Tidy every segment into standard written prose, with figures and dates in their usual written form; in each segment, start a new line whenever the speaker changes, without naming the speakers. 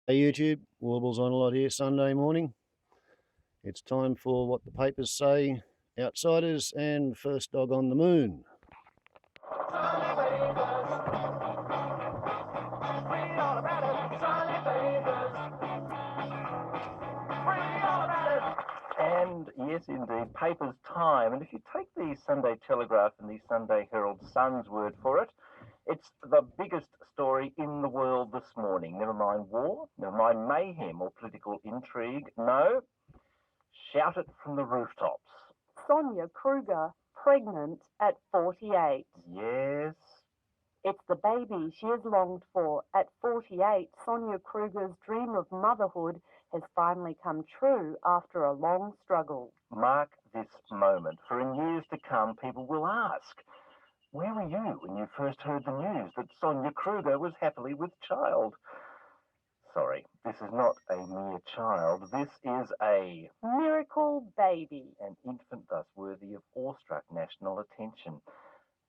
Hey YouTube, Warbles on a lot here Sunday morning. It's time for what the papers say, Outsiders and First Dog on the Moon.
And yes, indeed, papers time. And if you take the Sunday Telegraph and the Sunday Herald Sun's word for it, it's the biggest story in the world this morning. Never mind war, never mind mayhem or political intrigue. No, shout it from the rooftops.
Sonia Kruger, pregnant at 48.
Yes.
It's the baby she has longed for. At 48, Sonia Kruger's dream of motherhood has finally come true after a long struggle.
Mark this moment, for in years to come, people will ask, where were you when you first heard the news that Sonia Kruger was happily with child? Sorry, this is not a mere child. This is a
miracle baby.
An infant thus worthy of awestruck national attention.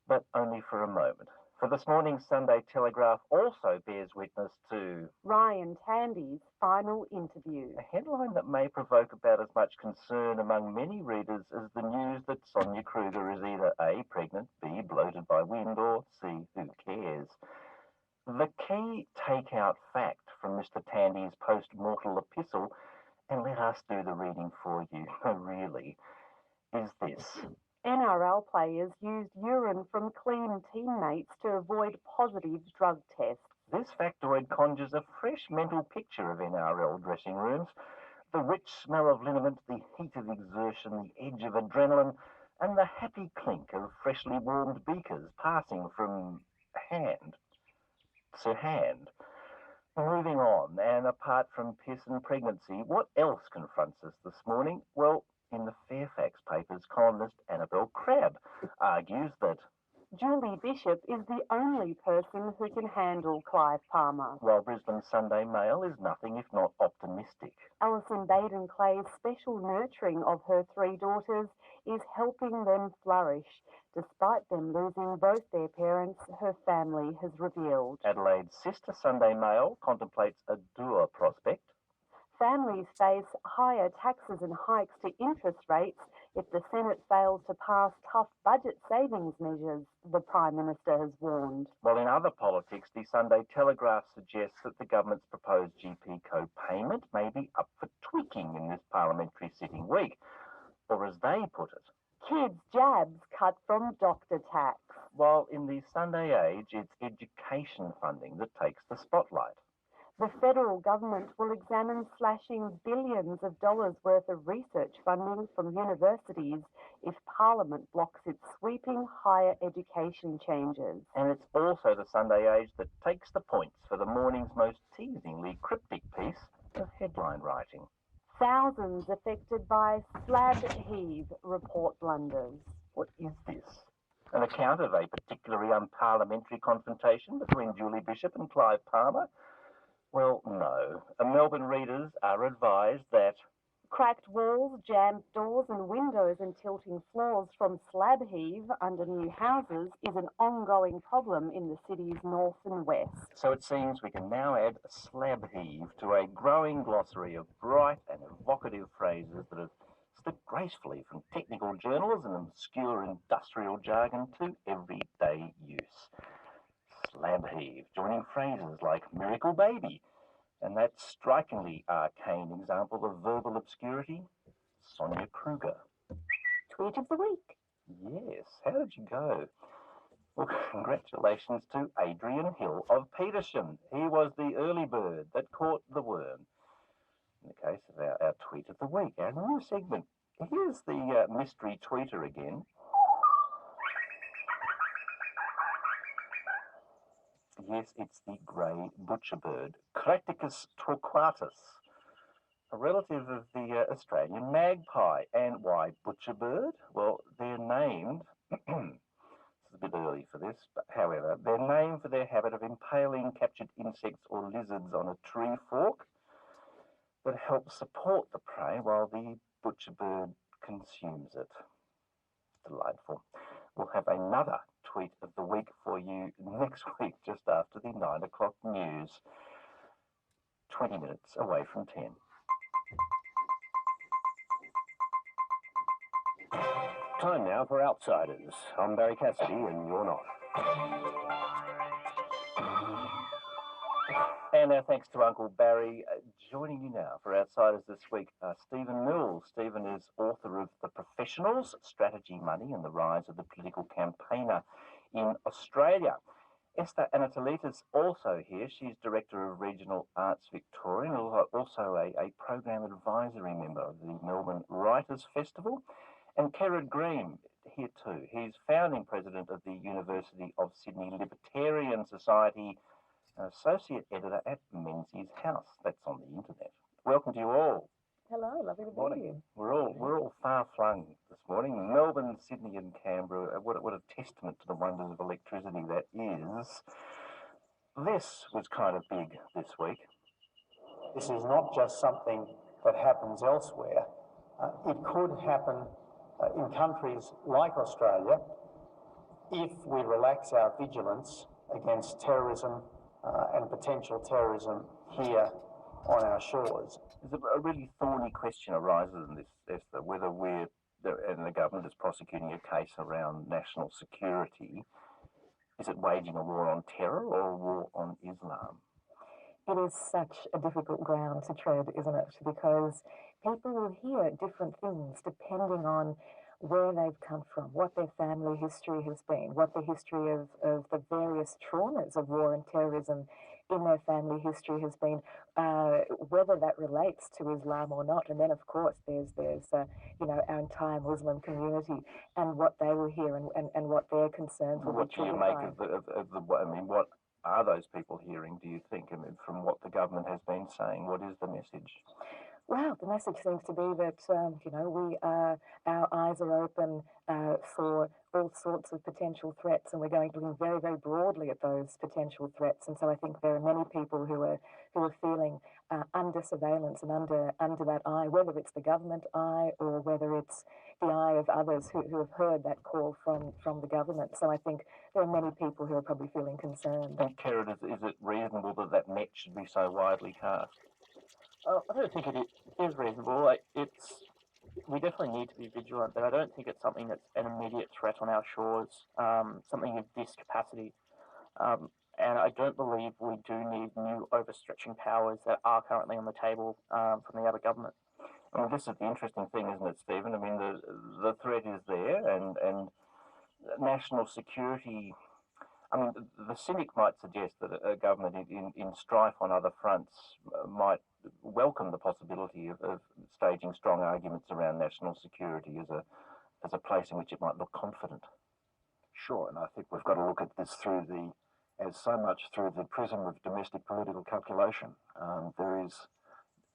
But only for a moment. For this morning's Sunday Telegraph also bears witness to
Ryan Tandy's final interview.
A headline that may provoke about as much concern among many readers as the news that Sonia Kruger is either A, pregnant, B, bloated by wind, or C, who cares? The key take-out fact from Mr. Tandy's post-mortal epistle, and let us do the reading for you, really, is this.
NRL players used urine from clean teammates to avoid positive drug tests.
This factoid conjures a fresh mental picture of NRL dressing rooms. The rich smell of liniment, the heat of exertion, the edge of adrenaline, and the happy clink of freshly warmed beakers passing from hand to hand. Moving on, and apart from piss and pregnancy, what else confronts us this morning? Well, in the Fairfax papers, columnist Annabelle Crabb argues that
Julie Bishop is the only person who can handle Clive Palmer,
while Brisbane's Sunday Mail is nothing if not optimistic.
Alison Baden-Clay's special nurturing of her three daughters is helping them flourish. Despite them losing both their parents, her family has revealed.
Adelaide's sister Sunday Mail contemplates a dour prospect.
Families face higher taxes and hikes to interest rates if the Senate fails to pass tough budget savings measures, the Prime Minister has warned.
While in other politics, the Sunday Telegraph suggests that the government's proposed GP co-payment may be up for tweaking in this parliamentary sitting week. Or as they put it,
kids' jabs cut from doctor tax.
While in the Sunday Age, it's education funding that takes the spotlight.
The federal government will examine slashing billions of dollars worth of research funding from universities if Parliament blocks its sweeping higher education changes.
And it's also the Sunday Age that takes the points for the morning's most teasingly cryptic piece of headline writing.
Thousands affected by slab heave, report blunders.
What is this? An account of a particularly unparliamentary confrontation between Julie Bishop and Clive Palmer? Well, no. Melbourne readers are advised that
cracked walls, jammed doors and windows and tilting floors from slab heave under new houses is an ongoing problem in the city's north and west.
So it seems we can now add slab heave to a growing glossary of bright and evocative phrases that have slipped gracefully from technical journals and obscure industrial jargon to everyday use. Slab heave, joining phrases like miracle baby, and that strikingly arcane example of verbal obscurity, Sonia Kruger.
Tweet of the week.
Yes, how did you go? Well, congratulations to Adrian Hill of Petersham. He was the early bird that caught the worm. In the case of our tweet of the week, our new segment. Here's the mystery tweeter again. Yes, it's the grey butcherbird, Craticus torquatus, a relative of the Australian magpie. And why butcherbird? Well, they're named, it's a bit early for this, but however, they're named for their habit of impaling captured insects or lizards on a tree fork that helps support the prey while the butcherbird consumes it. Delightful. We'll have another tweet of the week for you next week, just after the 9 o'clock news. 20 minutes away from 10. Time now for Outsiders. I'm Barry Cassidy and you're not. And our thanks to Uncle Barry. Joining you now for Outsiders this week, Stephen Mills. Stephen is author of The Professionals, Strategy, Money and the Rise of the Political Campaigner in Australia. Esther Anatolitas also here. She's Director of Regional Arts Victoria and also a Program Advisory member of the Melbourne Writers' Festival. And Kerrod Green here too. He's founding president of the University of Sydney Libertarian Society, associate editor at Menzies House. That's on the internet. Welcome to you all.
Hello, lovely to be with you.
We're all far flung this morning. Melbourne, Sydney, and Canberra. What a testament to the wonders of electricity that is. This was kind of big this week.
This is not just something that happens elsewhere. It could happen in countries like Australia if we relax our vigilance against terrorism and potential terrorism here on our shores.
There's a really thorny question arises in this, Esther, whether and the government is prosecuting a case around national security. Is it waging a war on terror or a war on Islam?
It is such a difficult ground to tread, isn't it? Because people will hear different things depending on where they've come from, what their family history has been, what the history of the various traumas of war and terrorism in their family history has been, whether that relates to Islam or not. And then, of course, there's our entire Muslim community and what they will hear and what their concerns will be.
What do you make of what are those people hearing, do you think? I mean, from what the government has been saying, what is the message?
Well, the message seems to be that, our eyes are open for all sorts of potential threats, and we're going to look very, very broadly at those potential threats. And so I think there are many people who are feeling under surveillance and under that eye, whether it's the government eye or whether it's the eye of others who have heard that call from the government. So I think there are many people who are probably feeling concerned.
And Kerrod, is it reasonable that net should be so widely cast?
I don't think it is reasonable. We definitely need to be vigilant, but I don't think it's something that's an immediate threat on our shores, something of this capacity. And I don't believe we do need new overstretching powers that are currently on the table from the Abbott government.
Well, this is the interesting thing, isn't it, Stephen? I mean, the threat is there, and national security. I mean, the cynic might suggest that a government in strife on other fronts might welcome the possibility of staging strong arguments around national security as a place in which it might look confident.
Sure, and I think we've got to look at this as so much through the prism of domestic political calculation. There is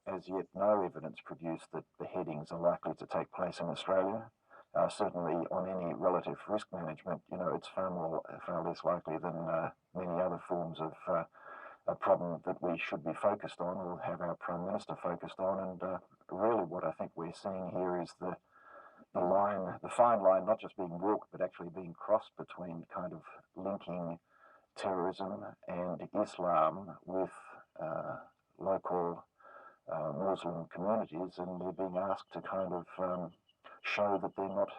as yet no evidence produced that beheadings are likely to take place in Australia. Certainly on any relative risk management, it's far less likely than many other forms of a problem that we should be focused on or have our Prime Minister focused on. And really what I think we're seeing here is the fine line not just being walked, but actually being crossed between kind of linking terrorism and Islam with local Muslim communities, and they're being asked to kind of show that they're not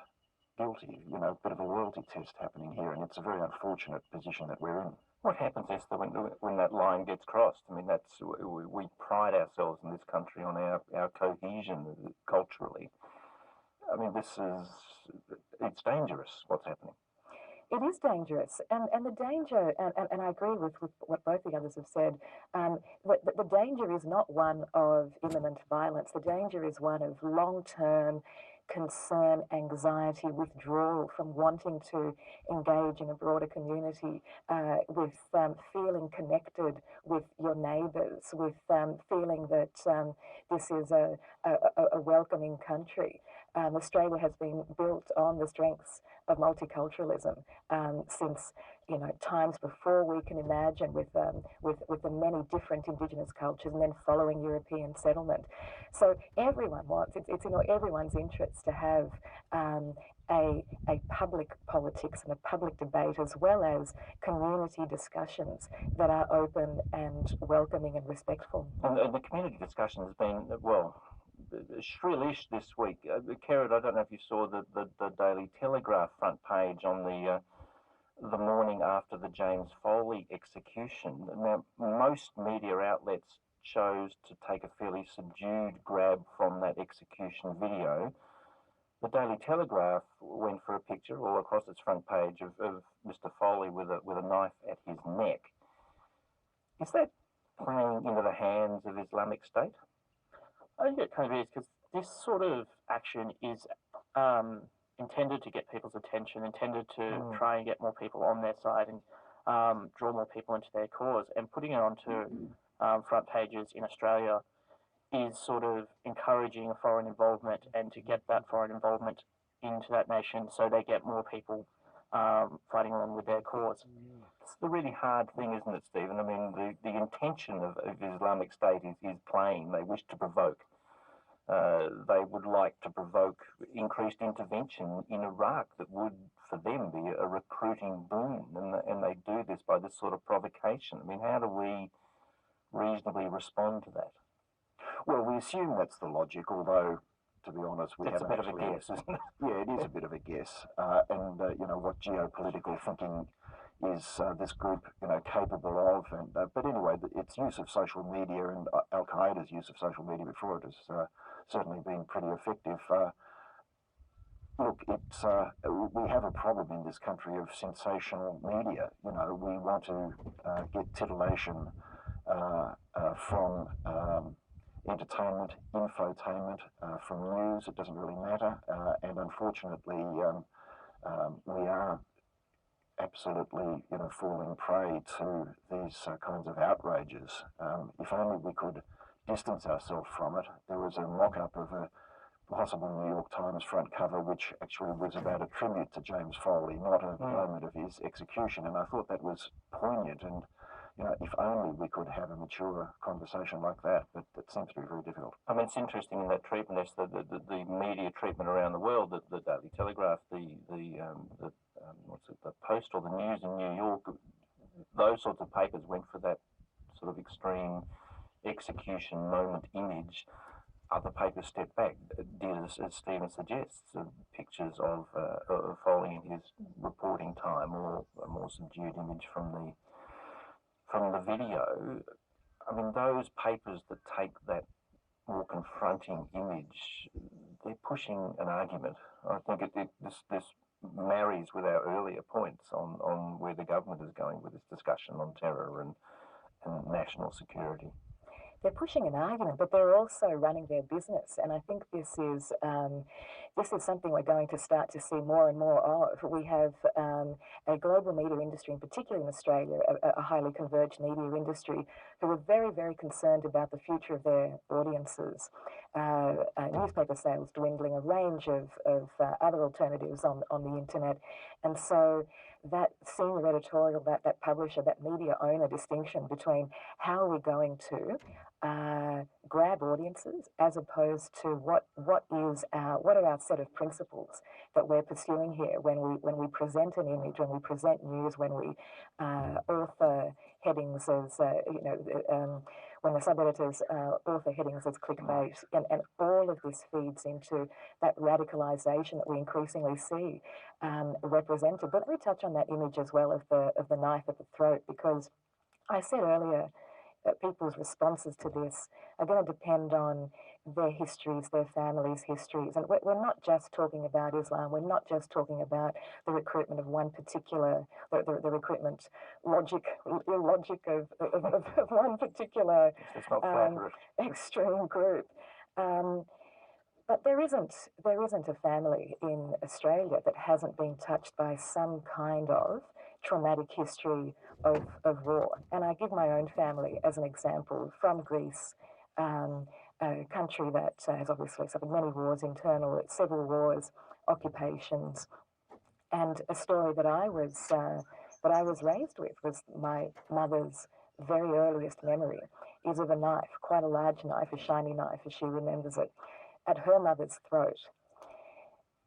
guilty. A bit of a loyalty test happening here, and it's a very unfortunate position that we're in.
What happens, Esther, when that line gets crossed? I mean, we pride ourselves in this country on our cohesion culturally. I mean, it's dangerous what's happening.
It is dangerous, and the danger, and I agree with what both the others have said, the danger is not one of imminent violence. The danger is one of long-term concern, anxiety, withdrawal from wanting to engage in a broader community, with feeling connected with your neighbours, with feeling that this is a welcoming country. Australia has been built on the strengths of multiculturalism since times before we can imagine, with the many different Indigenous cultures, and then following European settlement. So everyone wants it's in everyone's interest to have a public politics and a public debate, as well as community discussions that are open and welcoming and respectful.
And the community discussion has been, well, shrillish this week. Kerrod, I don't know if you saw the Daily Telegraph front page on the morning after the James Foley execution. Now, most media outlets chose to take a fairly subdued grab from that execution video. The Daily Telegraph went for a picture all across its front page of Mr. Foley with a knife at his neck. Is that playing into the hands of Islamic State?
I think it kind of is, because this sort of action is intended to get people's attention, intended to try and get more people on their side and draw more people into their cause. And putting it onto front pages in Australia is sort of encouraging a foreign involvement, and to get that foreign involvement into that nation so they get more people fighting along with their cause.
It's the really hard thing, isn't it, Stephen? I mean, the intention of Islamic State is plain. They wish to provoke. They would like to provoke increased intervention in Iraq that would, for them, be a recruiting boon, and they do this by this sort of provocation. I mean, how do we reasonably respond to that?
Well, we assume that's the logic, although, to be honest, we
It's
haven't
a bit of a
actually...
guess, isn't it?
Yeah, it is a bit of a guess. You know, what geopolitical thinking is this group, you know, capable of. And but anyway, its use of social media and Al-Qaeda's use of social media before it has certainly been pretty effective. Look, it's we have a problem in this country of sensational media. You know, we want to get titillation from entertainment, infotainment, from news. It doesn't really matter, and unfortunately, we are absolutely, you know, falling prey to these kinds of outrages. If only we could distance ourselves from it. There was a mock-up of a possible New York Times front cover, which actually was about a tribute to James Foley, not a moment of his execution, and I thought that was poignant. And you know, if only we could have a mature conversation like that, but it seems to be very difficult.
I mean, it's interesting in that treatment, it's the media treatment around the world, the Daily Telegraph, the Post or the News in New York, those sorts of papers went for that sort of extreme execution moment image. Other papers stepped back, did as Stephen suggests, pictures of Foley in his reporting time, or a more subdued image from the video. I mean, those papers that take that more confronting image, they're pushing an argument. I think this marries with our earlier points on where the government is going with this discussion on terror and national security.
They're pushing an argument, but they're also running their business, and I think this is something we're going to start to see more and more of. We have a global media industry, in particular in Australia, a highly converged media industry, who are very, very concerned about the future of their audiences. Newspaper sales dwindling, a range of other alternatives on the internet, and so that senior editorial, that publisher, that media owner distinction between how are we going to grab audiences as opposed to what are our set of principles that we're pursuing here when we present an image, when we present news, when we author headings as when the sub-editors author headings as clickbait, and all of this feeds into that radicalization that we increasingly see represented. But let me touch on that image as well of the knife at the throat, because I said earlier that people's responses to this are going to depend on their histories, their families' histories. And we're not just talking about Islam, we're not just talking about the recruitment of one particular, the recruitment illogic of one particular extreme group. But there isn't a family in Australia that hasn't been touched by some kind of traumatic history of war. And I give my own family as an example from Greece, a country that has obviously suffered many wars, internal, civil wars, occupations. And a story that I was raised with was my mother's very earliest memory is of a knife, quite a large knife, a shiny knife as she remembers it, at her mother's throat.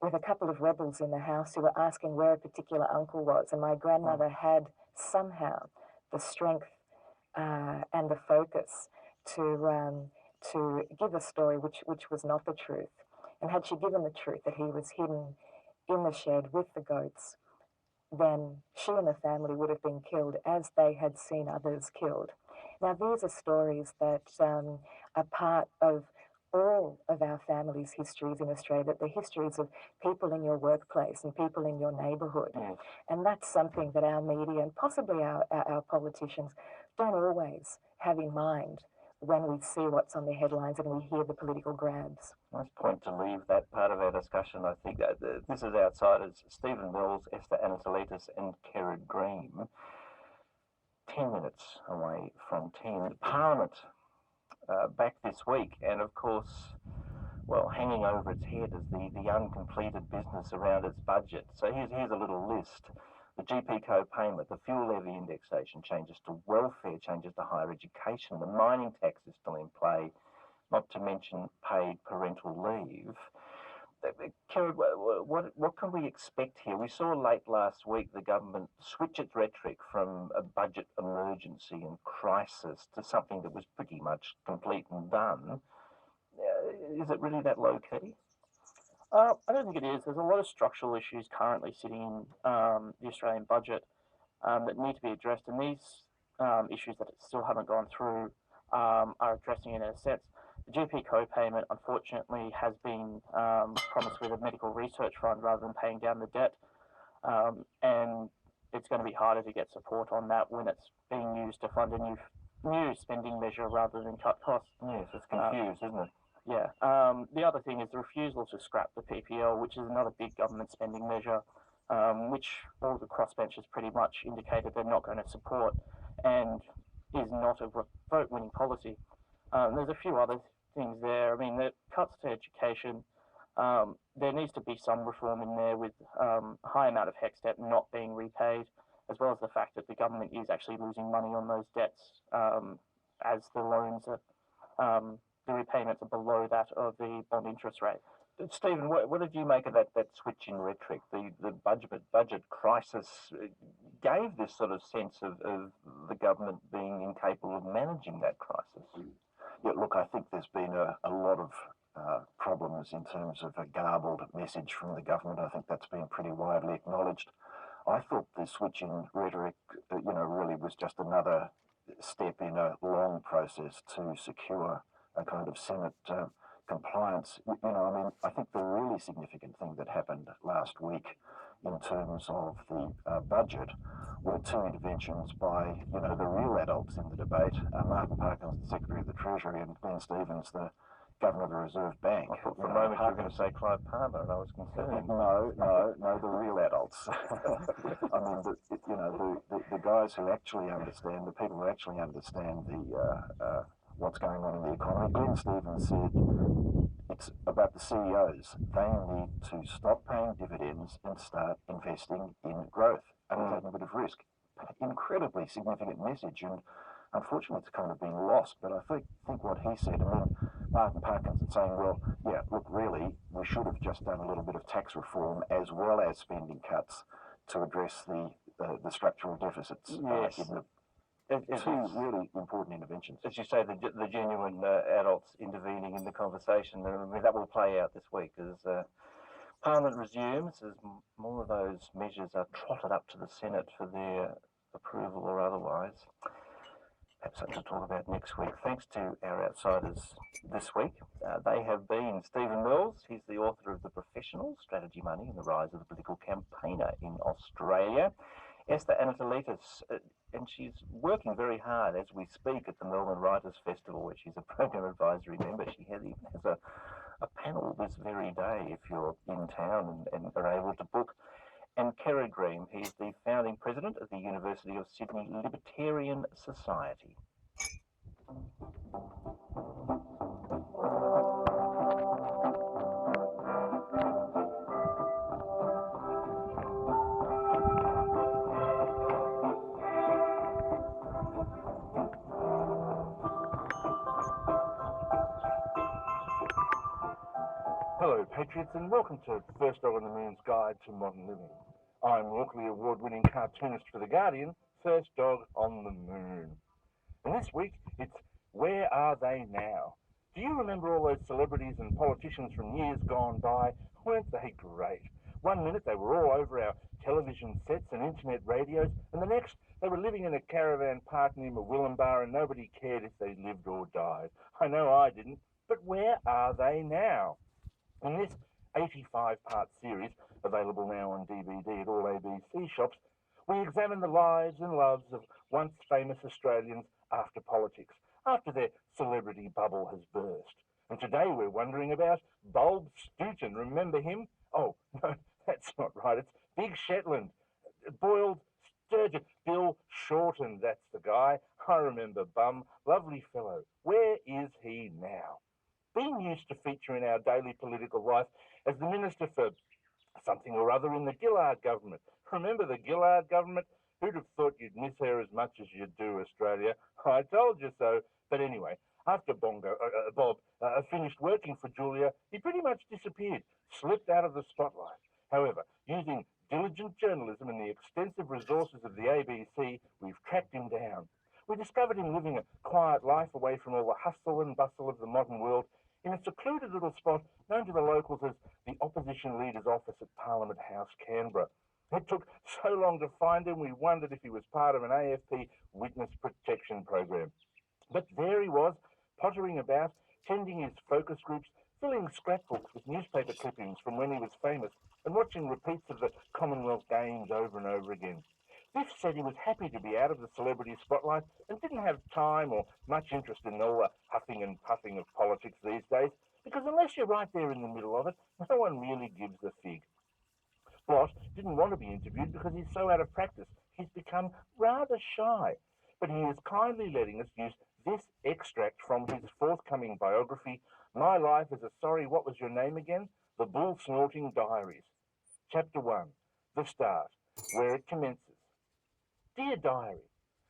with a couple of rebels in the house who were asking where a particular uncle was, and my grandmother had somehow the strength and the focus to give a story which was not the truth. And had she given the truth that he was hidden in the shed with the goats, then she and the family would have been killed as they had seen others killed. Now, these are stories that are part of all of our families' histories in Australia, the histories of people in your workplace and people in your neighbourhood. And that's something that our media and possibly our politicians don't always have in mind when we see what's on the headlines and we hear the political grabs.
Nice point to leave that part of our discussion. I think that this is Outsiders, Stephen Mills, Esther Anatolitis and Kerrod Green. 10 minutes away from 10. Parliament back this week, and of course, well, hanging over its head is the uncompleted business around its budget. So here's a little list. The GP co-payment, the fuel levy indexation, changes to welfare, changes to higher education, the mining tax is still in play, not to mention paid parental leave. Kerrod, what can we expect here? We saw late last week the government switch its rhetoric from a budget emergency and crisis to something that was pretty much complete and done. Is it really that low key?
I don't think it is. There's a lot of structural issues currently sitting in the Australian budget that need to be addressed, and these issues that still haven't gone through are addressing it in a sense. The GP co-payment, unfortunately, has been promised with a medical research fund rather than paying down the debt, and it's going to be harder to get support on that when it's being used to fund a new spending measure rather than cut costs.
Yes, it's confused, isn't it?
Yeah. The other thing is the refusal to scrap the PPL, which is another big government spending measure, which all the crossbenchers pretty much indicated they're not going to support and is not a vote-winning policy. There's a few other things there. I mean, the cuts to education, there needs to be some reform in there with a high amount of HECS debt not being repaid, as well as the fact that the government is actually losing money on those debts as the loans are, the repayments are below that of the bond interest rate.
Stephen, what did you make of that switch in rhetoric? The budget crisis gave this sort of sense of the government being incapable of managing that crisis.
Yeah, look, I think there's been a lot of problems in terms of a garbled message from the government. I think that's been pretty widely acknowledged. I thought the switch in rhetoric, really was just another step in a long process to secure a kind of Senate compliance. I think the really significant thing that happened last week in terms of the budget were two interventions by, the real adults in the debate, Martin Parkins, the Secretary of the Treasury, and Glenn Stevens, the Governor of the Reserve Bank.
I thought for a moment you were going to say Clive Palmer, and I was concerned.
No, the real adults. I mean, the guys who actually understand, the people who actually understand the what's going on in the economy. Glenn Stevens said it's about the CEOs. They need to stop paying dividends and start investing in growth and taking a bit of risk. Incredibly significant message, and unfortunately it's kind of been lost. But I think what he said, and then Martin Parkins is saying, well, yeah, look, really, we should have just done a little bit of tax reform as well as spending cuts to address the structural deficits
yes.
in the two really important interventions.
As you say, the genuine adults intervening in the conversation. I mean, that will play out this week as Parliament resumes, as more of those measures are trotted up to the Senate for their approval or otherwise. Perhaps something to talk about next week. Thanks to our Outsiders this week. They have been Stephen Mills, he's the author of The Professional, Strategy, Money and the Rise of the Political Campaigner in Australia. Esther Anatolitis, and she's working very hard as we speak at the Melbourne Writers' Festival, where she's a program advisory member. She even has a panel this very day if you're in town and are able to book. And Kerrod Green, he's the founding president of the University of Sydney Libertarian Society.
Hello, Patriots, and welcome to First Dog on the Moon's Guide to Modern Living. I'm Walkley Award-winning cartoonist for The Guardian, First Dog on the Moon. And this week, it's Where Are They Now? Do you remember all those celebrities and politicians from years gone by? Weren't they great? One minute they were all over our television sets and internet radios, and the next they were living in a caravan park near Murwillumbah and nobody cared if they lived or died. I know I didn't, but where are they now? In this 85-part series, available now on DVD at all ABC shops, we examine the lives and loves of once famous Australians after politics, after their celebrity bubble has burst. And today we're wondering about Bulb Stoughton. Remember him? Oh, no, that's not right. It's Big Shetland. Boiled sturgeon. Bill Shorten, that's the guy. I remember Bum. Lovely fellow. Where is he now? Being used to feature in our daily political life as the Minister for something or other in the Gillard government. Remember the Gillard government? Who'd have thought you'd miss her as much as you do, Australia? I told you so. But anyway, after Bob finished working for Julia, he pretty much disappeared, slipped out of the spotlight. However, using diligent journalism and the extensive resources of the ABC, we've tracked him down. We discovered him living a quiet life away from all the hustle and bustle of the modern world in a secluded little spot known to the locals as the Opposition Leader's Office at Parliament House, Canberra. It took so long to find him, we wondered if he was part of an AFP witness protection program. But there he was, pottering about, tending his focus groups, filling scrapbooks with newspaper clippings from when he was famous, and watching repeats of the Commonwealth Games over and over again. Biff said he was happy to be out of the celebrity spotlight and didn't have time or much interest in all the huffing and puffing of politics these days, because unless you're right there in the middle of it, no one really gives a fig. Bott didn't want to be interviewed because he's so out of practice. He's become rather shy, but he is kindly letting us use this extract from his forthcoming biography, My Life as a Sorry What Was Your Name Again? The Bull Snorting Diaries. Chapter 1, The Start, where it commences. Dear Diary,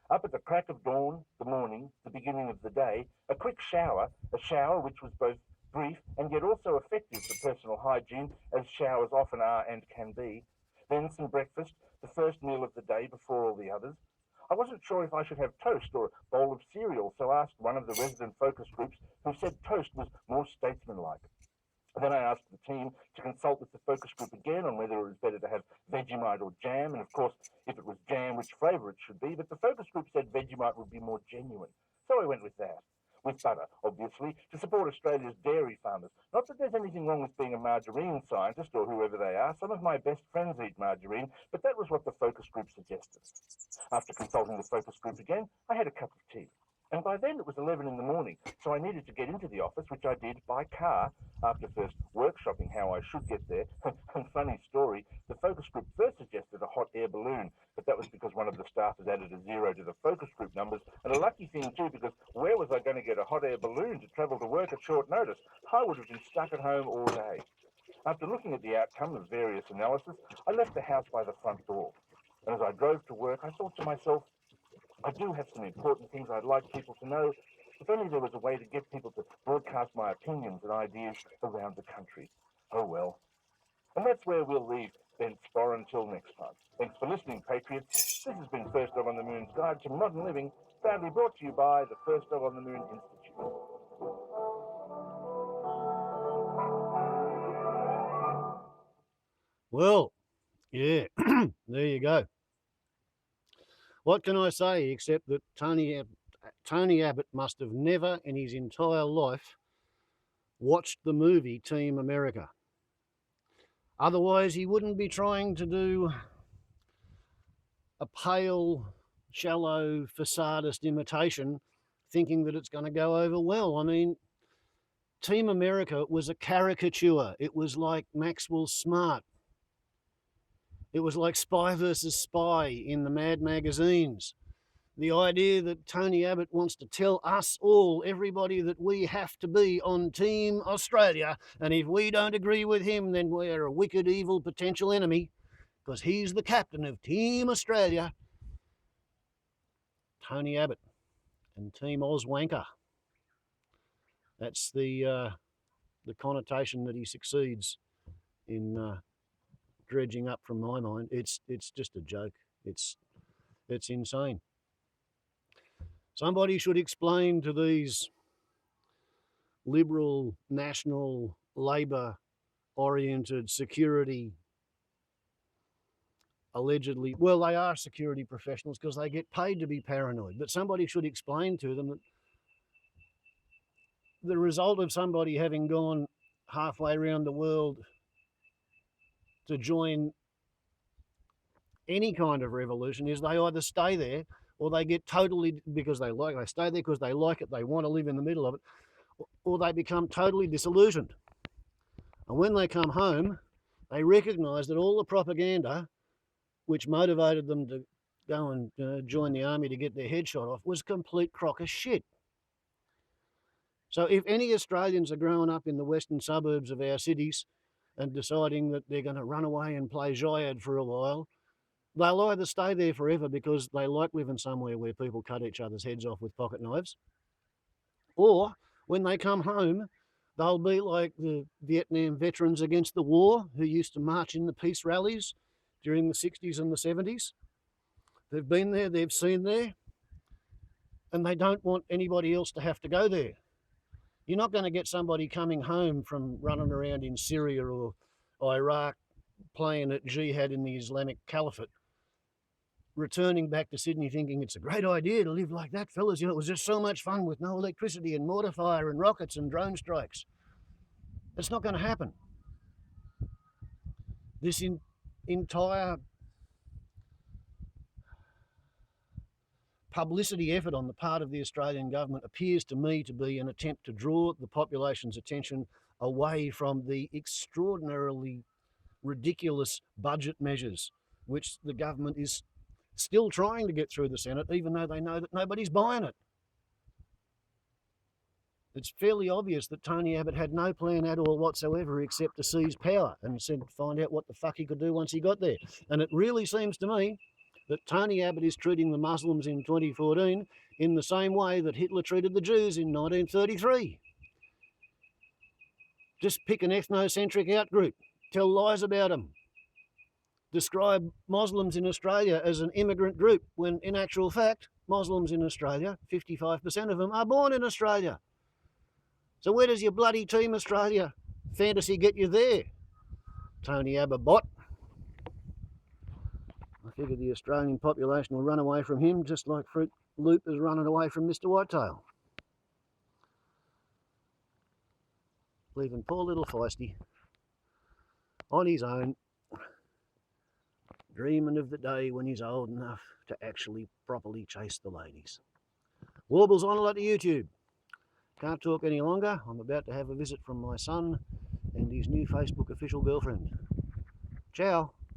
up at the crack of dawn, the morning, the beginning of the day, a quick shower, a shower which was both brief and yet also effective for personal hygiene, as showers often are and can be, then some breakfast, the first meal of the day before all the others. I wasn't sure if I should have toast or a bowl of cereal, so asked one of the resident focus groups who said toast was more statesmanlike. Then I asked the team to consult with the focus group again on whether it was better to have Vegemite or jam, and of course, if it was jam, which flavour it should be, but the focus group said Vegemite would be more genuine. So I went with that. With butter, obviously, to support Australia's dairy farmers. Not that there's anything wrong with being a margarine scientist or whoever they are. Some of my best friends eat margarine, but that was what the focus group suggested. After consulting the focus group again, I had a cup of tea. And by then it was 11 in the morning, so I needed to get into the office, which I did by car, after first workshopping how I should get there. And funny story, the focus group first suggested a hot air balloon, but that was because one of the staff has added a 0 to the focus group numbers, and a lucky thing too, because where was I going to get a hot air balloon to travel to work at short notice? I would have been stuck at home all day. After looking at the outcome of various analysis, I left the house by the front door. And as I drove to work, I thought to myself, I do have some important things I'd like people to know. If only there was a way to get people to broadcast my opinions and ideas around the country. Oh well. And that's where we'll leave Ben Spor until next time. Thanks for listening, Patriots. This has been First Dog on the Moon's Guide to Modern Living, proudly brought to you by the First Dog on the Moon Institute.
Well, yeah, there you go. What can I say except that Tony Abbott must have never in his entire life watched the movie Team AmeriKa. Otherwise, he wouldn't be trying to do a pale, shallow, facadist imitation thinking that it's going to go over well. I mean, Team AmeriKa was a caricature. It was like Maxwell Smart. It was like Spy versus Spy in the Mad magazines. The idea that Tony Abbott wants to tell us all, everybody, that we have to be on Team Australia, and if we don't agree with him, then we're a wicked, evil potential enemy, because he's the captain of Team Australia. Tony Abbott and Team Ozwankia. That's the the connotation that he succeeds in dredging up from my mind, it's just a joke. It's insane. Somebody should explain to these liberal, national, Labor-oriented security, allegedly, well, they are security professionals because they get paid to be paranoid, but somebody should explain to them that the result of somebody having gone halfway around the world to join any kind of revolution is they either stay there or they get totally, because they stay there because they like it, they want to live in the middle of it, or they become totally disillusioned. And when they come home, they recognise that all the propaganda which motivated them to go and join the army to get their head shot off was complete crock of shit. So if any Australians are growing up in the western suburbs of our cities and deciding that they're going to run away and play Jyad for a while, they'll either stay there forever because they like living somewhere where people cut each other's heads off with pocket knives, or when they come home, they'll be like the Vietnam veterans against the war who used to march in the peace rallies during the 60s and the 70s. They've been there, they've seen there, and they don't want anybody else to have to go there. You're not going to get somebody coming home from running around in Syria or Iraq playing at jihad in the Islamic Caliphate, returning back to Sydney thinking it's a great idea to live like that, fellas. You know, it was just so much fun with no electricity and mortar fire and rockets and drone strikes. It's not going to happen. This entire publicity effort on the part of the Australian government appears to me to be an attempt to draw the population's attention away from the extraordinarily ridiculous budget measures which the government is still trying to get through the Senate, even though they know that nobody's buying it. It's fairly obvious that Tony Abbott had no plan at all whatsoever except to seize power and find out what the fuck he could do once he got there. And it really seems to me that Tony Abbott is treating the Muslims in 2014 in the same way that Hitler treated the Jews in 1933. Just pick an ethnocentric outgroup, tell lies about them, describe Muslims in Australia as an immigrant group, when in actual fact, Muslims in Australia, 55% of them, are born in Australia. So where does your bloody Team Australia fantasy get you there, Tony Abb, bott? I figure the Australian population will run away from him just like Fruit Loop is running away from Mr. Whitetail. Leaving poor little Feisty on his own, dreaming of the day when he's old enough to actually properly chase the ladies. Warbles on a lot to YouTube. Can't talk any longer. I'm about to have a visit from my son and his new Facebook official girlfriend. Ciao.